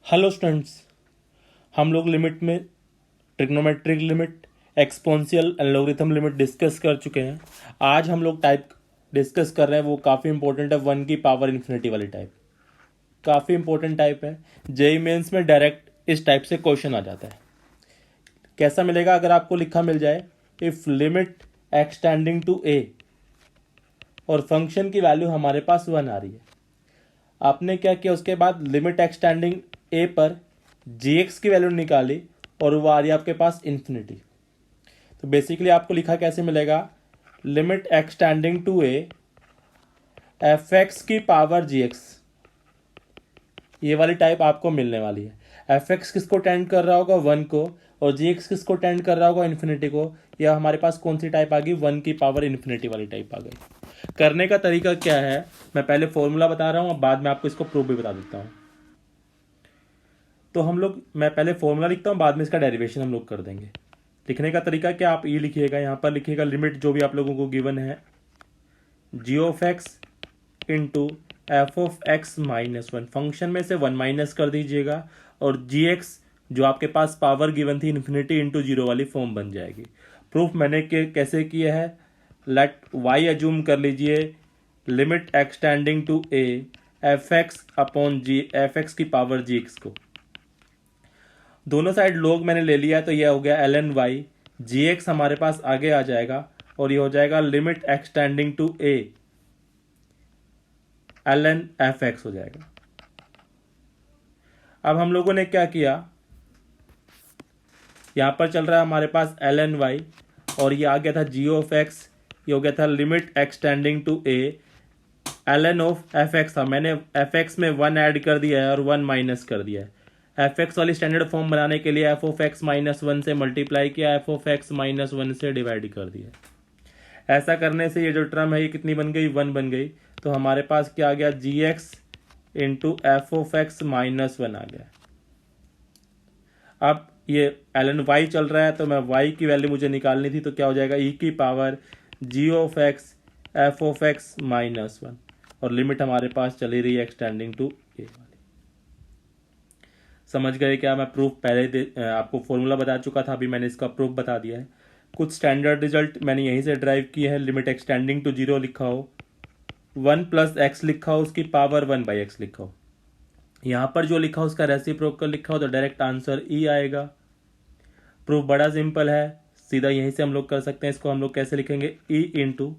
Hello students, हम लोग limit में trigonometric limit, exponential and logarithm limit discuss कर चुके हैं। आज हम लोग टाइप डिस्कस कर रहे हैं, वो काफ़ी इंपॉर्टेंट है, 1 की पावर इन्फिनिटी वाली टाइप। काफ़ी इंपॉर्टेंट टाइप है। जेईई मेंस में डायरेक्ट इस टाइप से क्वेश्चन आ जाता है। कैसा मिलेगा? अगर आपको लिखा मिल जाए इफ़ लिमिट एक्सटेंडिंग टू ए और फंक्शन की वैल्यू हमारे पास 1 आ रही है। आपने क्या किया, उसके बाद लिमिट एक्सटेंडिंग ए पर जी की वैल्यू निकाली और वो आ रही है आपके पास इन्फिनिटी। तो बेसिकली आपको लिखा कैसे मिलेगा, limit extending to a f x की पावर जी एक्स, ये वाली टाइप आपको मिलने वाली है। एफ एक्स किसको टेंड कर रहा होगा? 1 को, और जी एक्स किसको टेंड कर रहा होगा? इन्फिनिटी को। यह हमारे पास कौन सी टाइप आ गई? 1 की पावर इन्फिनिटी वाली टाइप आ गई। करने का तरीका क्या है, मैं पहले फॉर्मूला बता रहा हूँ, अब बाद में आपको इसको प्रूफ भी बता देता हूँ। तो मैं पहले फॉर्मूला लिखता हूँ, बाद में इसका डेरिवेशन हम लोग कर देंगे। लिखने का तरीका क्या, आप ये लिखिएगा, यहाँ पर लिखिएगा लिमिट जो भी आप लोगों को गिवन है, g of x into f of x minus 1, फंक्शन में से 1 माइनस कर दीजिएगा, और जी एक्स जो आपके पास पावर गिवन थी इन्फिनिटी इंटू जीरो वाली फॉर्म बन जाएगी। प्रूफ मैंने कैसे किया है, लेट वाई एज्यूम कर लीजिए, limit extending to a f x upon g f x की पावर जी एक्स को, दोनों साइड लोग मैंने ले लिया, तो यह हो गया l n y, g x हमारे पास आगे आ जाएगा, और ये हो जाएगा limit extending to a l n f x हो जाएगा। अब हम लोगों ने क्या किया, यहां पर चल रहा है हमारे पास एल एन वाई, और ये आ गया था जी ऑफ एक्स, ये हो गया था limit extending to a l n of f x था। मैंने एफ एक्स में 1 ऐड कर दिया है और 1 माइनस कर दिया है। एफ एक्स वाली स्टैंडर्ड फॉर्म बनाने के लिए एफ ऑफ एक्स माइनस 1 से मल्टीप्लाई किया, एफ ऑफ एक्स माइनस 1 से डिवाइड कर दिया। ऐसा करने से ये जो टर्म है ये कितनी बन गई? 1 बन गई। तो हमारे पास क्या आ गया, g x into f of x minus 1 आ गया। अब ये एल एन वाई चल रहा है, तो मैं वाई की वैल्यू मुझे निकालनी थी, तो क्या हो जाएगा, ई की power g of x f of x minus 1, और लिमिट हमारे पास चली रही है एक्सटेंडिंग टू ए वाली। समझ गए क्या? मैं प्रूफ पहले आपको फॉर्मूला बता चुका था, अभी मैंने इसका प्रूफ बता दिया है। कुछ स्टैंडर्ड रिजल्ट मैंने यहीं से ड्राइव किए हैं। लिमिट एक्सटेंडिंग टू जीरो लिखा हो, 1 प्लस एक्स लिखा हो, उसकी पावर 1 बाई एक्स लिखा हो, यहाँ पर जो लिखा हो उसका रेसिप्रोकल लिखा हो, तो डायरेक्ट आंसर ई आएगा। प्रूफ बड़ा सिंपल है, सीधा यहीं से हम लोग कर सकते हैं। इसको हम लोग कैसे लिखेंगे, ई इंटू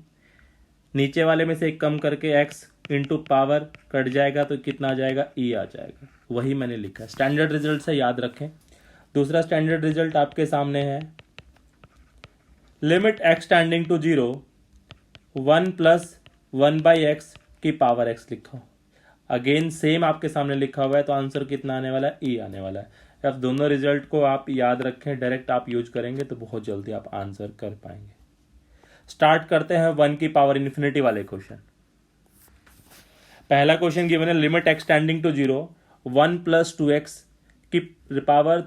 नीचे वाले में से एक कम करके एक्स इंटू पावर कट जाएगा, तो कितना आ जाएगा, ई आ जाएगा। वही मैंने लिखा है, स्टैंडर्ड रिजल्ट से याद रखें। दूसरा स्टैंडर्ड रिजल्ट आपके सामने है, limit extending to zero 1 plus 1 by x की पावर एक्स लिखा हो। अगेन सेम आपके सामने लिखा हुआ है, तो आंसर कितना आने वाला है, ई आने वाला है। अब दोनों रिजल्ट को आप याद रखें, डायरेक्ट आप यूज करेंगे तो बहुत जल्दी आप आंसर कर पाएंगे। स्टार्ट करते हैं 1 की पावर इन्फिनिटी वाले क्वेश्चन। पहला क्वेश्चन गिवन है, limit extending to zero 1 plus 2x की पावर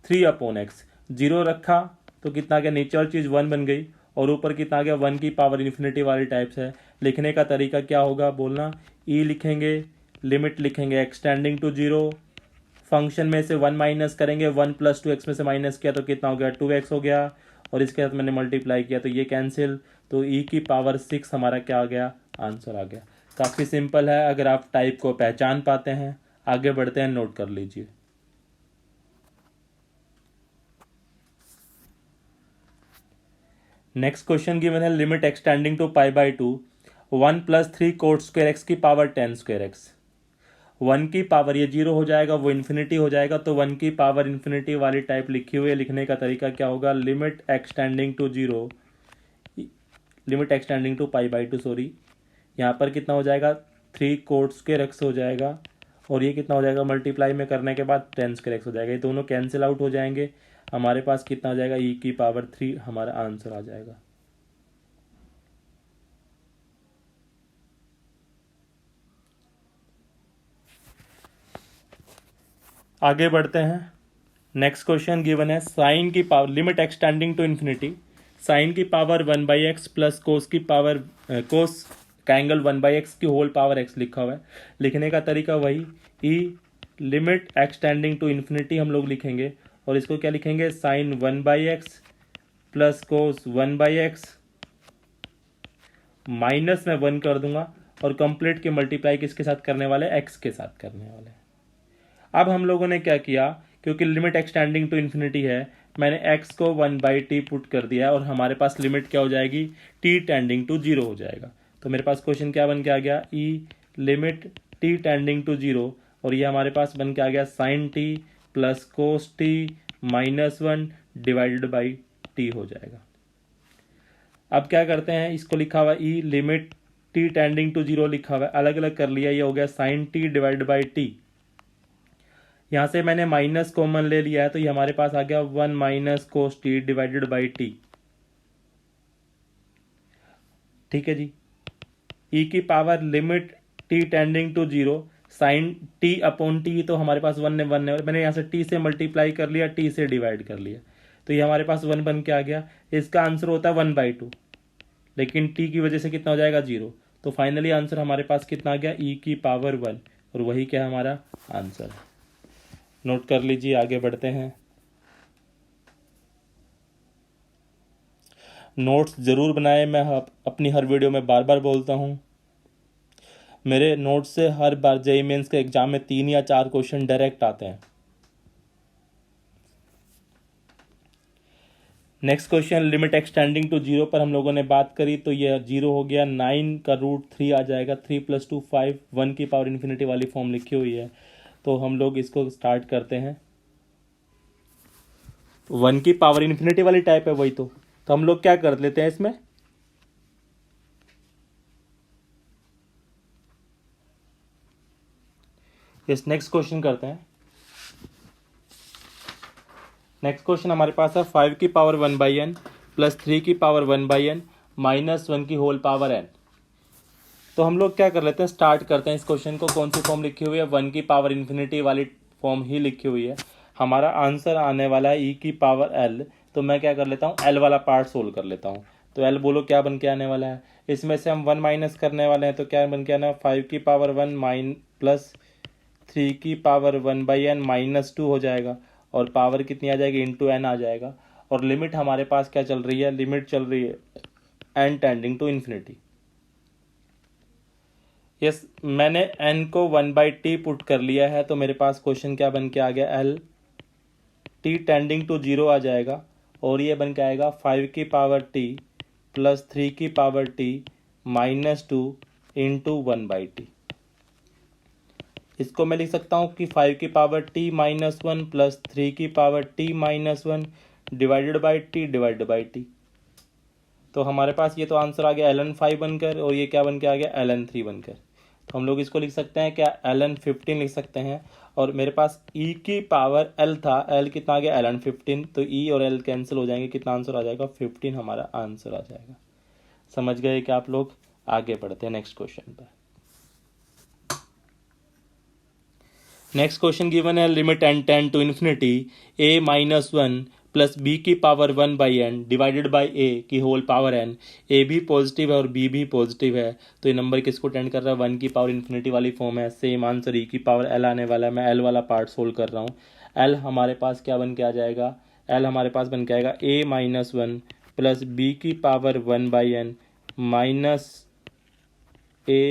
3 अपॉन एक्स। जीरो रखा तो कितना आ गया, नीचे वाली चीज 1 बन गई, और ऊपर कितना आ गया, 1 की पावर इन्फिनिटी वाली टाइप्स है। लिखने का तरीका क्या होगा, बोलना, ई लिखेंगे, लिमिट लिखेंगे एक्सटेंडिंग टू जीरो, फंक्शन में से 1 माइनस करेंगे, 1 प्लस 2x में से माइनस किया तो कितना हो गया, 2x हो गया, और इसके साथ मैंने मल्टीप्लाई किया तो ये कैंसिल, तो ई की पावर 6 हमारा क्या आ गया, आंसर आ गया। काफ़ी सिंपल है, अगर आप टाइप को पहचान पाते हैं। आगे बढ़ते हैं, नोट कर लीजिए। नेक्स्ट क्वेश्चन गिवन है, limit extending to pi by two 1 plus 3 cot square x की पावर 10 स्क्वायर एक्स। 1 की पावर, ये जीरो हो जाएगा, वो इन्फिनिटी हो जाएगा, तो 1 की पावर इन्फिनिटी वाली टाइप लिखी हुई है। लिखने का तरीका क्या होगा, limit extending to zero, limit extending to pi by two, sorry, यहाँ पर कितना हो जाएगा, 3 कोट स्क्वायर एक्स हो जाएगा, और ये कितना हो जाएगा, मल्टीप्लाई में करने के बाद 10 स्क्वायर एक्स हो जाएगा। ये दोनों कैंसिल आउट हो जाएंगे, हमारे पास कितना आ जाएगा, ई की पावर 3 हमारा आंसर आ जाएगा। आगे बढ़ते हैं। नेक्स्ट क्वेश्चन गिवन है, साइन की power, limit extending to infinity, sine की power 1 by x plus cos की पावर, कोस का एंगल 1 बाई एक्स की होल पावर एक्स लिखा हुआ है। लिखने का तरीका वही, e limit extending to infinity हम लोग लिखेंगे, और इसको क्या लिखेंगे, sign 1/x plus cos 1/x, minus में 1 कर दूंगा, और कंप्लीट की मल्टीप्लाई किसके साथ करने वाले, x के साथ करने वाले। अब हम लोगों ने क्या किया, क्योंकि लिमिट एक्सटेंडिंग टू इन्फिनिटी है, मैंने x को 1/t पुट कर दिया, और हमारे पास लिमिट क्या हो जाएगी, t टेंडिंग टू 0 हो जाएगा। तो मेरे पास क्वेश्चन क्या बन के आ गया, e limit t tending to 0, और ये हमारे पास बन के आ गया sine t plus cos t -1 divided by t हो जाएगा। अब क्या करते हैं, इसको लिखा हुआ ई लिमिट t टेंडिंग टू 0 लिखा हुआ है, अलग अलग कर लिया, ये हो गया sine t divide by t. यहां से मैंने माइनस कॉमन ले लिया है, तो ये हमारे पास आ गया 1 minus cos t divided by t. ठीक है जी, ई की power limit t tending to 0 sine t upon t, तो हमारे पास 1 है, मैंने यहाँ से t से मल्टीप्लाई कर लिया, t से डिवाइड कर लिया, तो ये हमारे पास 1 बन के आ गया। इसका आंसर होता है 1/2, लेकिन t की वजह से कितना हो जाएगा, 0। तो फाइनली आंसर हमारे पास कितना आ गया, e की पावर 1, और वही क्या हमारा आंसर है। नोट कर लीजिए, आगे बढ़ते हैं। नोट्स जरूर बनाएं, मैं अपनी हर वीडियो में बार बार बोलता हूं, मेरे नोट्स से हर बार जेईई मेंस के एग्जाम में 3 या 4 क्वेश्चन डायरेक्ट आते हैं। Next question, limit extending to 0 पर हम लोगों ने बात करी, तो ये 0 हो गया, 9 का रूट 3 आ जाएगा, 3 + 2 5, 1 की पावर इन्फिनिटी वाली फॉर्म लिखी हुई है, तो हम लोग इसको स्टार्ट करते हैं। 1 की पावर इन्फिनिटी वाली टाइप है वही, तो हम लोग क्या कर लेते हैं इसमें, इस नेक्स्ट क्वेश्चन करते हैं। नेक्स्ट क्वेश्चन हमारे पास है 5 की पावर 1/n प्लस 3 की पावर 1/n माइनस 1 की होल पावर n। तो हम लोग क्या कर लेते हैं, स्टार्ट करते हैं इस क्वेश्चन को। कौन सी फॉर्म लिखी हुई है, 1 की पावर इन्फिनिटी वाली फॉर्म ही लिखी हुई है। हमारा आंसर आने वाला है e की पावर l, तो मैं क्या कर लेता हूँ, l वाला पार्ट सोल्व कर लेता हूँ। तो l बोलो क्या बन के आने वाला है, इसमें से हम 1 माइनस करने वाले हैं, तो क्या बन के आना है, 5 की पावर 1 प्लस 3 की पावर 1/n -2 हो जाएगा, और पावर कितनी आ जाएगी, इंटू n आ जाएगा। और लिमिट हमारे पास क्या चल रही है, लिमिट चल रही है n tending to infinity. Yes, मैंने n को 1/t पुट कर लिया है, तो मेरे पास क्वेश्चन क्या बन के आ गया, l t टेंडिंग टू 0 आ जाएगा, और ये बन के आएगा 5 की पावर t प्लस 3 की पावर t -2 इंटू 1/t। इसको मैं लिख सकता हूँ कि 5 की पावर t -1 प्लस 3 की power t -1 divided by t। तो हमारे पास ये तो आंसर आ गया ln5 बनकर, और ये क्या बन के आ गया, ln3 बनकर। तो हम लोग इसको लिख सकते हैं क्या, ln15 लिख सकते हैं। और मेरे पास e की पावर l था, l कितना आ गया, ln15, तो e और l कैंसिल हो जाएंगे, कितना आंसर आ जाएगा, 15 हमारा आंसर आ जाएगा। समझ गए क्या आप लोग। आगे बढ़ते हैं नेक्स्ट क्वेश्चन पर। नेक्स्ट क्वेश्चन गिवन है, limit n tend to infinity a -1 plus b की power 1/n divided by a की होल पावर n। a भी पॉजिटिव है और b भी पॉजिटिव है, तो ये नंबर किसको टेंड कर रहा है, 1 की पावर इन्फिनिटी वाली फॉर्म है। सेम आंसर e की पावर l आने वाला है, मैं l वाला पार्ट सोल्व कर रहा हूँ। l हमारे पास क्या बन के आ जाएगा, l हमारे पास बन के आएगा a -1 प्लस बी की power 1/n minus a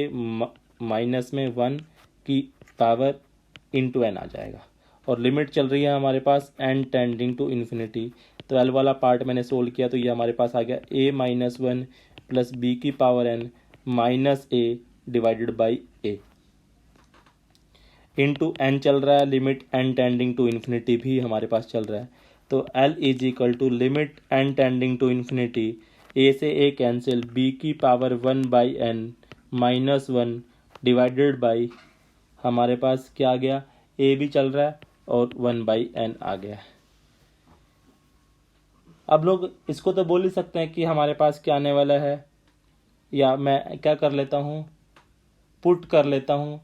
minus में 1 की पावर इंटू n आ जाएगा। और लिमिट चल रही है हमारे पास n टेंडिंग टू इन्फिनिटी, तो l वाला पार्ट मैंने सोल्व किया, तो ये हमारे पास आ गया a -1 प्लस बी की power n minus a divided by a into n चल रहा है, limit n tending to infinity भी हमारे पास चल रहा है। तो l is equal to limit n tending to infinity, a से a कैंसिल, b की पावर 1/n -1 डिवाइडेड बाई, हमारे पास क्या आ गया, a भी चल रहा है और 1/n आ गया। अब लोग इसको तो बोल ही सकते हैं कि हमारे पास क्या आने वाला है, या मैं क्या कर लेता हूँ, पुट कर लेता हूँ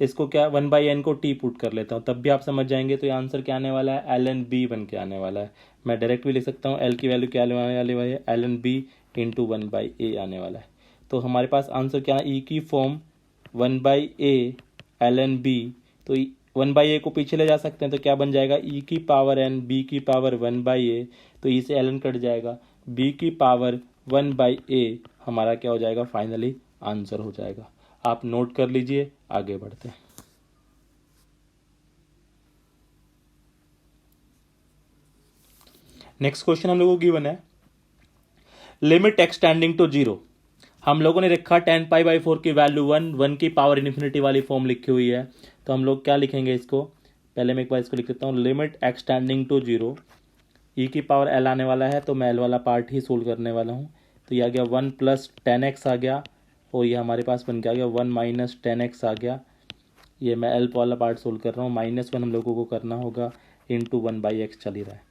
इसको, क्या 1/n को t पुट कर लेता हूँ, तब भी आप समझ जाएंगे। तो ये आंसर क्या आने वाला है, ln b बन के आने वाला है। मैं डायरेक्ट भी लिख सकता हूँ, l की वैल्यू क्या आने वाली है, ln b इंटू 1/a आने वाला है। तो हमारे पास आंसर क्या है, e की फॉर्म 1/a ln b तो 1/a को पीछे ले जा सकते हैं, तो क्या बन जाएगा e की पावर n b की पावर 1/a, तो e से ln कट जाएगा, b की पावर 1/a हमारा क्या हो जाएगा, फाइनली आंसर हो जाएगा। आप नोट कर लीजिए, आगे बढ़ते हैं। नेक्स्ट क्वेश्चन हम लोगों को गिवन है लिमिट एक्सटेंडिंग टू 0। हम लोगों ने रखा 10π/4 की वैल्यू 1 की पावर इन्फिनिटी वाली फॉर्म लिखी हुई है, तो हम लोग क्या लिखेंगे इसको, पहले मैं एक बार इसको लिख देता हूँ, लिमिट एक्सटेंडिंग टू 0, ई की पावर एल आने वाला है तो मैं एल वाला पार्ट ही सोल्व करने वाला हूँ। तो ये आ गया 1 + 10x आ गया, और ये हमारे पास बन के आ गया 1 - 10x आ गया। ये मैं एल वाला पार्ट सोल्व कर रहा हूँ, -1 हम लोगों को करना होगा, इंटू 1/x चल ही रहा है।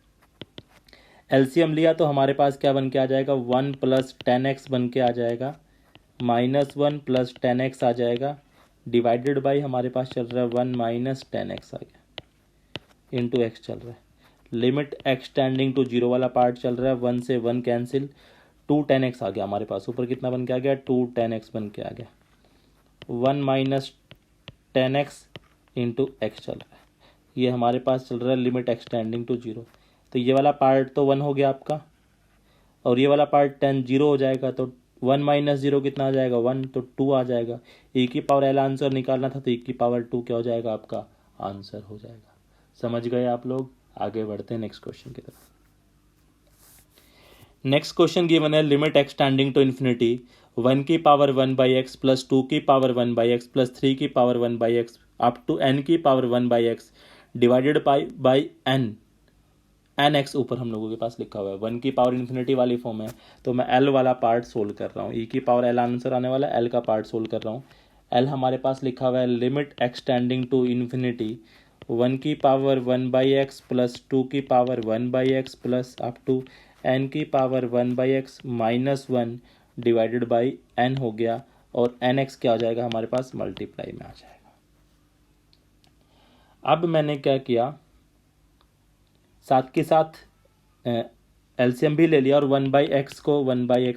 एलसीएम लिया तो हमारे पास क्या बन के आ जाएगा, 1 + 10x बन के आ जाएगा, -1 + 10x आ जाएगा, डिवाइडेड बाई हमारे पास चल रहा है 1 - 10x आ गया, इंटू x चल रहा है। लिमिट एक्सटेंडिंग टू 0 वाला पार्ट चल रहा है, 1 से 1 कैंसिल, 2 10x आ गया हमारे पास, ऊपर कितना बन के आ गया, 2 10x बन के आ गया, 1 - 10x इंटू x चल रहा है। ये हमारे पास चल रहा है लिमिट एक्सटेंडिंग टू 0। तो ये वाला पार्ट तो 1 हो गया आपका, और ये वाला पार्ट 10 0 हो जाएगा, तो 1 - 0 कितना आ जाएगा, 1, तो 2 आ जाएगा। e की पावर l आंसर निकालना था, तो e की पावर 2 क्या हो जाएगा, आपका आंसर हो जाएगा। समझ गए आप लोग, आगे बढ़ते हैं नेक्स्ट क्वेश्चन की तरफ। नेक्स्ट क्वेश्चन गिवन है लिमिट एक्सटेंडिंग टू इन्फिनिटी 1 की पावर 1/x + 2 की पावर 1/x + 3 की power 1/x up to n की power 1/x divided by n x ऊपर हम लोगों के पास लिखा हुआ है। 1 की पावर इन्फिनिटी वाली फॉर्म है, तो मैं l वाला पार्ट सोल्व कर रहा हूँ, e की पावर l आंसर आने वाला है, l का पार्ट सोल्व कर रहा हूँ। l हमारे पास लिखा हुआ है लिमिट एक्सटेंडिंग टू इन्फिनिटी 1 की पावर 1/x + 2 की power 1/x plus up to n की power 1/x -1 divided by n हो गया, और nx क्या हो जाएगा हमारे पास, मल्टीप्लाई में आ जाएगा। अब मैंने क्या किया, साथ के साथ एलसीएम भी ले लिया, और 1/x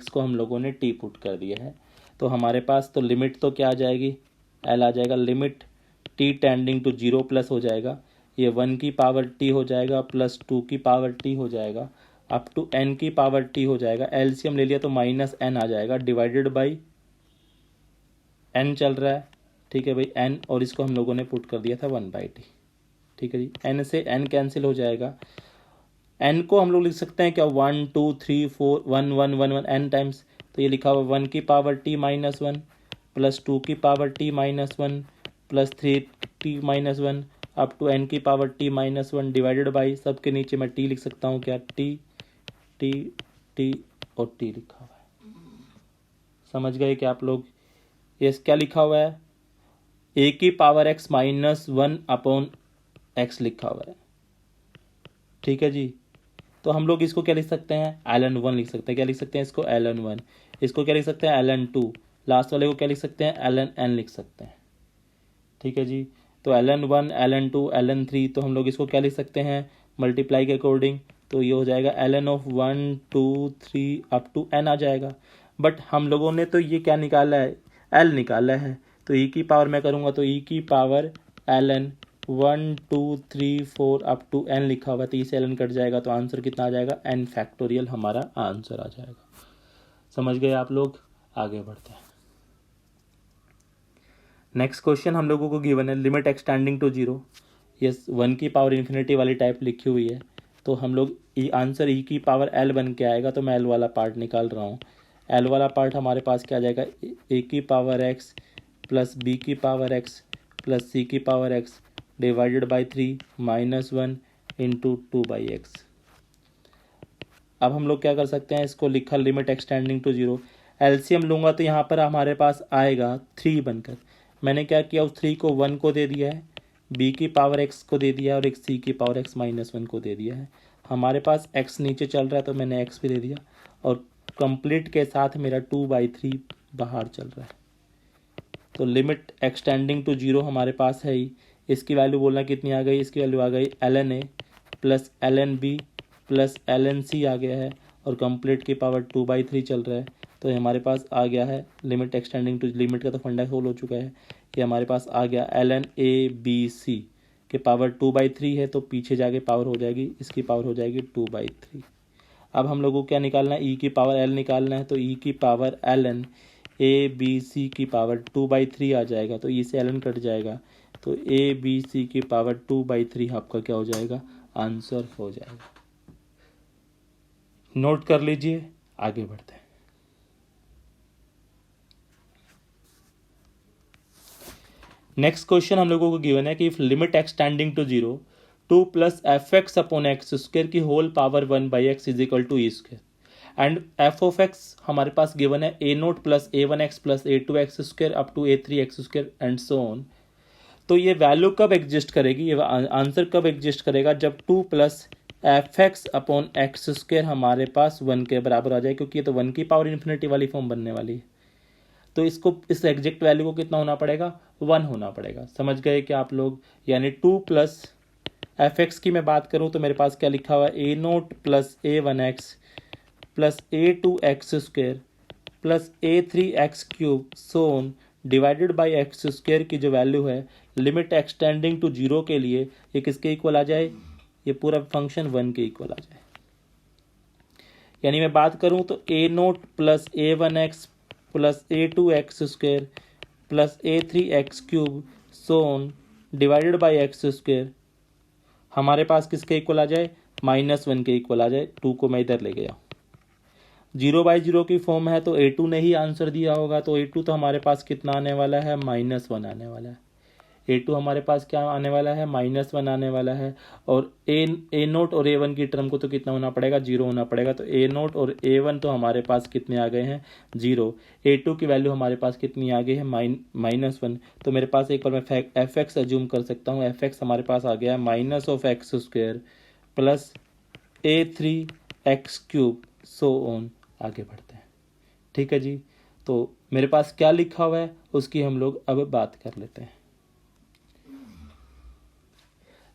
को हम लोगों ने टी पुट कर दिया है। तो हमारे पास तो लिमिट तो क्या आ जाएगी, एल आ जाएगा, limit t tending to 0 plus हो जाएगा, ये 1 की पावर टी हो जाएगा प्लस 2 की पावर टी हो जाएगा अप टू n की पावर टी हो जाएगा। एलसीएम ले लिया तो -n आ जाएगा, डिवाइडेड बाई n चल रहा है, ठीक है भाई n, और इसको हम लोगों ने पुट कर दिया था 1/t, ठीक है जी। n से n कैंसिल हो जाएगा, n को हम लोग लिख सकते हैं क्या, 1 2 3 4 1 1 1 1 n टाइम्स, तो ये लिखा हुआ 1 की पावर t -1 प्लस 2 की power t -1 plus 3t -1 up to n की पावर t -1 डिवाइडेड बाई, सबके नीचे मैं t लिख सकता हूँ क्या, t t t और t लिखा हुआ है। समझ गए क्या आप लोग, ये क्या लिखा हुआ है, a की पावर x -1 अपॉन x लिखा हुआ है, ठीक है जी। तो हम लोग इसको क्या लिख सकते हैं, ln1 लिख सकते हैं, क्या लिख सकते हैं इसको, ln1, इसको क्या लिख सकते हैं, ln2, लास्ट वाले को क्या लिख सकते हैं, ln लिख सकते हैं, ठीक है जी। तो ln1 ln2 ln3, तो हम लोग इसको क्या लिख सकते हैं, मल्टीप्लाई के अकॉर्डिंग, तो ये हो जाएगा ln of 1 2 3 up to n आ जाएगा। बट हम लोगों ने तो ये क्या निकाला है, l निकाला है, तो e की पावर मैं करूँगा तो e की power ln 1 2 3 4 up to n लिखा हुआ है, तो इसे ln कट जाएगा, तो आंसर कितना आ जाएगा, n फैक्टोरियल हमारा आंसर आ जाएगा। समझ गए आप लोग, आगे बढ़ते हैं। नेक्स्ट क्वेश्चन हम लोगों को गिवन है लिमिट एक्सटेंडिंग टू 0, यस 1 की पावर इन्फिनिटी वाली टाइप लिखी हुई है, तो हम लोग आंसर e की पावर l बन के आएगा, तो मैं l वाला पार्ट निकाल रहा हूँ। l वाला पार्ट हमारे पास क्या आ जाएगा, a की पावर x प्लस b की पावर x प्लस c की power x divided by 3 -1 into 2/x। अब हम लोग क्या कर सकते हैं, इसको लिखा लिमिट एक्सटेंडिंग टू 0, एलसीएम लूँगा तो यहाँ पर हमारे पास आएगा 3 बनकर। मैंने क्या किया, उस 3 को 1 को दे दिया है, b की पावर x को दे दिया है, और एक c की पावर x -1 को दे दिया है। हमारे पास x नीचे चल रहा है तो मैंने x भी दे दिया, और कंप्लीट के साथ मेरा 2/3 बाहर चल रहा है। तो लिमिट एक्सटेंडिंग टू 0 हमारे पास है ही, इसकी वैल्यू बोलना कितनी आ गई, इसकी वैल्यू आ गई ln a plus ln b plus ln c आ गया है, और कंप्लीट की पावर 2/3 चल रहा है, तो हमारे पास आ गया है लिमिट एक्सटेंडिंग टू, लिमिट का तो फंडा सोल्व हो चुका है, ये हमारे पास आ गया ln ए बी सी के पावर 2/3 है, तो पीछे जाके पावर हो जाएगी, इसकी पावर हो जाएगी 2/3। अब हम लोगों को क्या निकालना है, ई की पावर एल निकालना है, तो ई की power ln A B C की पावर 2/3 आ जाएगा, तो ई से ln कट जाएगा, तो ए बी सी की पावर 2/3 आपका क्या हो जाएगा, आंसर हो जाएगा। नोट कर लीजिए, आगे बढ़ते हैं। नेक्स्ट क्वेश्चन हम लोगों को गिवन है कि if limit extending to 0 2 plus f x upon x square की whole power 1/x is equal to e square and f of x हमारे पास गिवन है a naught plus A1x plus A2x square up to A3x square and so on. तो ये value कब exist करेगी, ये answer कब एग्जिस्ट करेगा, जब 2 plus f x upon x square हमारे पास 1 के बराबर आ जाए, क्योंकि ये तो 1 की पावर इन्फिनिटी वाली फॉर्म बनने वाली है। तो इसको इस एग्जैक्ट वैल्यू को कितना होना पड़ेगा, 1 होना पड़ेगा। समझ गए क्या आप लोग। यानी 2 प्लस एफ एक्स की मैं बात करूं तो मेरे पास क्या लिखा हुआ है, a naught plus A1x plus A2x square plus A3x cube so on divided by x square की जो वैल्यू है लिमिट एक्सटेंडिंग टू 0 के लिए ये किसके इक्वल आ जाए, ये पूरा फंक्शन 1 के इक्वल आ जाए। यानी मैं बात करूं तो a naught plus A1x plus A2x square plus A3x cube so on divided by x square हमारे पास किसके इक्वल आ जाए, -1 के इक्वल आ जाए। 2 को मैं इधर ले गया, 0/0 की फॉर्म है तो A2 ने ही आंसर दिया होगा, तो A2 तो हमारे पास कितना आने वाला है, -1 आने वाला है। A2 हमारे पास क्या आने वाला है, -1 आने वाला है। और ए नोट और A1 की टर्म को तो कितना होना पड़ेगा, 0 होना पड़ेगा। तो A नोट और A1 तो हमारे पास कितने आ गए हैं, 0। A2 की वैल्यू हमारे पास कितनी आ गई है, -1। तो मेरे पास एक बार मैं एफ एक्स एज्यूम कर सकता हूँ। एफ एक्स हमारे पास आ गया है -(x square plus A3x cube so on. आगे बढ़ते हैं, ठीक है जी। तो मेरे पास क्या लिखा हुआ है उसकी हम लोग अब बात कर लेते हैं।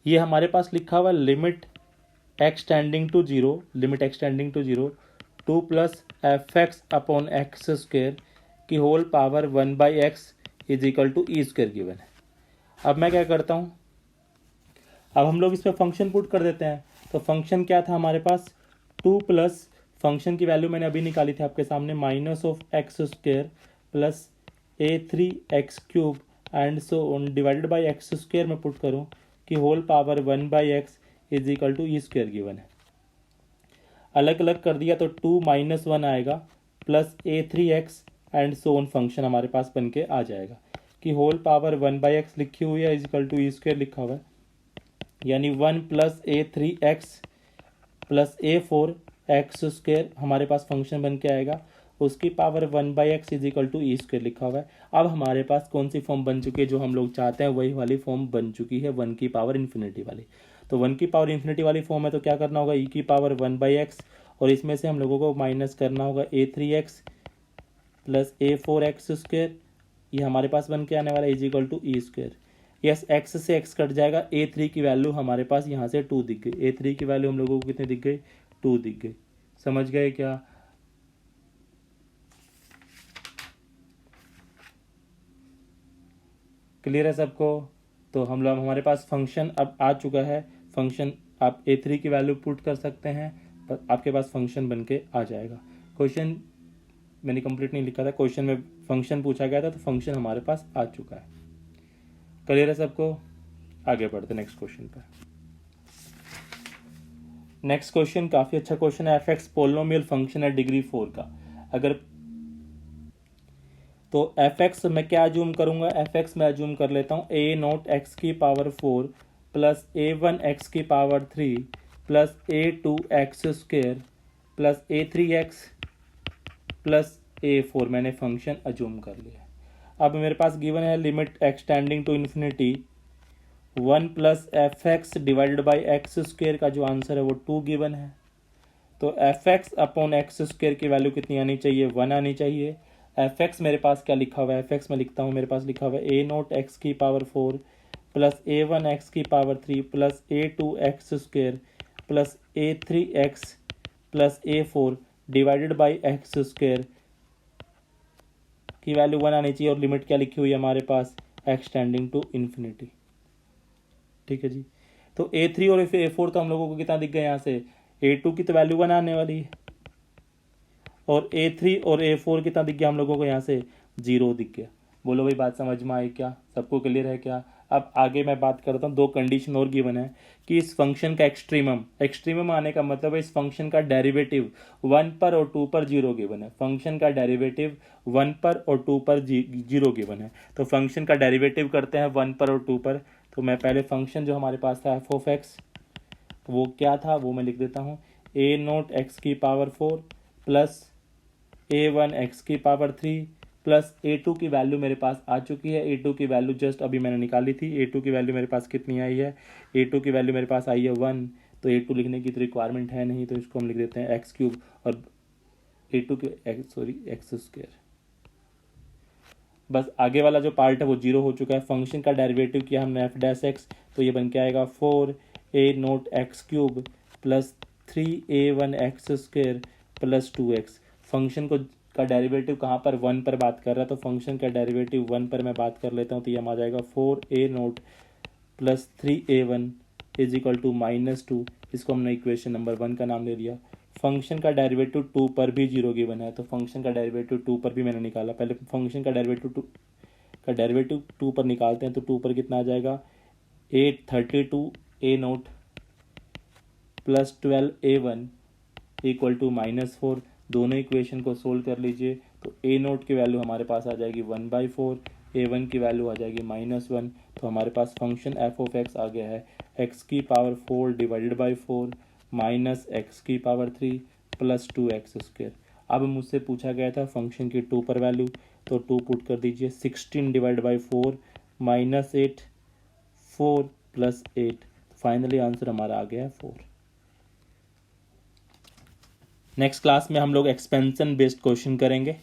ये हमारे पास लिखा हुआ limit extending to 0 2 plus f x upon x square की whole power 1/x is equal to e square given है। अब मैं क्या करता हूँ, अब हम लोग इस पर फंक्शन पुट कर देते हैं। तो फंक्शन क्या था हमारे पास, 2 प्लस फंक्शन की वैल्यू मैंने अभी निकाली थी आपके सामने, -(x square plus A3x cube and so on divided by x square में पुट करूँ कि whole power 1/x is equal to e square given है। अलग अलग कर दिया तो 2 - 1 आएगा plus A3x and so on function हमारे पास बन के आ जाएगा कि होल पावर 1/x लिखी हुई है is equal to e square लिखा हुआ है। यानी 1 plus A3x plus A4x square हमारे पास फंक्शन बन के आएगा, उसकी power 1/x is equal to e square लिखा हुआ है। अब हमारे पास कौन सी फॉर्म बन चुकी है, जो हम लोग चाहते हैं वही वाली फॉर्म बन चुकी है, 1 की पावर इन्फिनिटी वाली। तो 1 की पावर इन्फिनिटी वाली फॉर्म है तो क्या करना होगा, ई की पावर 1/x और इसमें से हम लोगों को माइनस करना होगा A3x प्लस A4x स्क्वायर, ये हमारे पास बन के आने वाला is equal to e square. Yes, x से एक्स कट जाएगा, A3 की वैल्यू हमारे पास यहाँ से 2 दिख गई। A3 की वैल्यू हम लोगों को कितनी दिख गई, 2 दिख गई। समझ गए क्या। क्लियर है सबको। तो हम लोग हमारे पास फंक्शन अब आ चुका है। फंक्शन आप A3 की वैल्यू पुट कर सकते हैं, पर आपके पास फंक्शन बन के आ जाएगा। क्वेश्चन मैंने कंप्लीट नहीं लिखा था, क्वेश्चन में फंक्शन पूछा गया था तो फंक्शन हमारे पास आ चुका है। क्लियर है सबको। आगे बढ़ते नेक्स्ट क्वेश्चन पर। नेक्स्ट क्वेश्चन काफी अच्छा क्वेश्चन है। एफ एक्स पोलिनोमियल फंक्शन है डिग्री 4 का। अगर तो एफ एक्स मैं क्या अज्यूम करूंगा, एफ एक्स मैं अज्यूम कर लेता हूँ ए नोट एक्स की पावर 4 प्लस A1x की power 3 plus A2x square plus A3x plus A4 मैंने फंक्शन अज्यूम कर लिया। अब मेरे पास गिवन है limit extending to infinity 1 plus f x divided by x square का जो आंसर है वो 2 गिवन है। तो f x upon x square की वैल्यू कितनी आनी चाहिए, 1 आनी चाहिए। एफ एक्स मेरे पास क्या लिखा हुआ है, एफ एक्स में लिखता हूँ, मेरे पास लिखा हुआ है ए नोट एक्स की पावर 4 प्लस A1x की power 3 plus A2x square plus A3x plus A4 divided by x square की वैल्यू 1 आनी चाहिए। और लिमिट क्या लिखी हुई है हमारे पास, एक्सटेंडिंग टू इन्फिनिटी। ठीक है जी। तो A3 और A4 तो हम लोगों को कितना दिख गया यहाँ से, A2 की तो वैल्यू 1 आने वाली है, और A3 और A4 कितना दिख गया हम लोगों को यहाँ से, 0 दिख गया। बोलो भाई बात समझ में आई क्या, सबको क्लियर है क्या। अब आगे मैं बात करता हूँ, दो कंडीशन और गिवन है कि इस फंक्शन का एक्सट्रीमम आने का मतलब है इस फंक्शन का डेरिवेटिव 1 पर और 2 पर 0 गिवन है। फंक्शन का डेरिवेटिव 1 पर और 2 पर 0 गिवन है। तो फंक्शन का डेरिवेटिव करते हैं 1 पर और 2 पर। तो मैं पहले फंक्शन जो हमारे पास था एफ ऑफ एक्स, वो क्या था वो मैं लिख देता हूँ, ए नोट एक्स की पावर 4 प्लस A1 एक्स की पावर 3 प्लस A2 की वैल्यू मेरे पास आ चुकी है। A2 की वैल्यू जस्ट अभी मैंने निकाली थी। A2 की वैल्यू मेरे पास कितनी आई है, A2 की वैल्यू मेरे पास आई है 1। तो A2 लिखने की तो रिक्वायरमेंट है नहीं, तो इसको हम लिख देते हैं एक्स क्यूब और A2 के एक्स स्क्वायर। बस आगे वाला जो पार्ट है वो 0 हो चुका है। फंक्शन का डेरिवेटिव किया हमने एफ डैश एक्स, तो ये बन के आएगा 4A naught x cube plus 3A1 x square plus 2x। Function का डेरिवेटिव कहाँ पर, 1 पर बात कर रहा है, तो फंक्शन का डेरिवेटिव 1 पर मैं बात कर लेता हूँ, तो ये आ जाएगा 4A naught plus 3A1 is equal to -2। इसको हमने इक्वेशन नंबर 1 का नाम दे दिया। फंक्शन का डेरिवेटिव 2 पर भी 0 गिवन है, तो फंक्शन का डेरिवेटिव 2 पर भी मैंने निकाला। पहले फंक्शन का डेरिवेटिव 2 पर निकालते हैं, तो 2 पर कितना आ जाएगा, 832A note plus 12A1 equal to -4। दोनों इक्वेशन को सोल्व कर लीजिए, तो ए नोट की वैल्यू हमारे पास आ जाएगी 1/4, A1 की वैल्यू आ जाएगी -1। तो हमारे पास फंक्शन एफ ऑफ एक्स आ गया है एक्स की power 4 divided by 4 minus x की पावर 3 प्लस 2x स्क्वायर। अब मुझसे पूछा गया था फंक्शन की 2 पर वैल्यू, तो 2 पुट कर दीजिए, 16 divide by 4 -8 4 plus 8। Finally answer हमारा आ गया है 4। नेक्स्ट क्लास में हम लोग एक्सपेंशन बेस्ड क्वेश्चन करेंगे।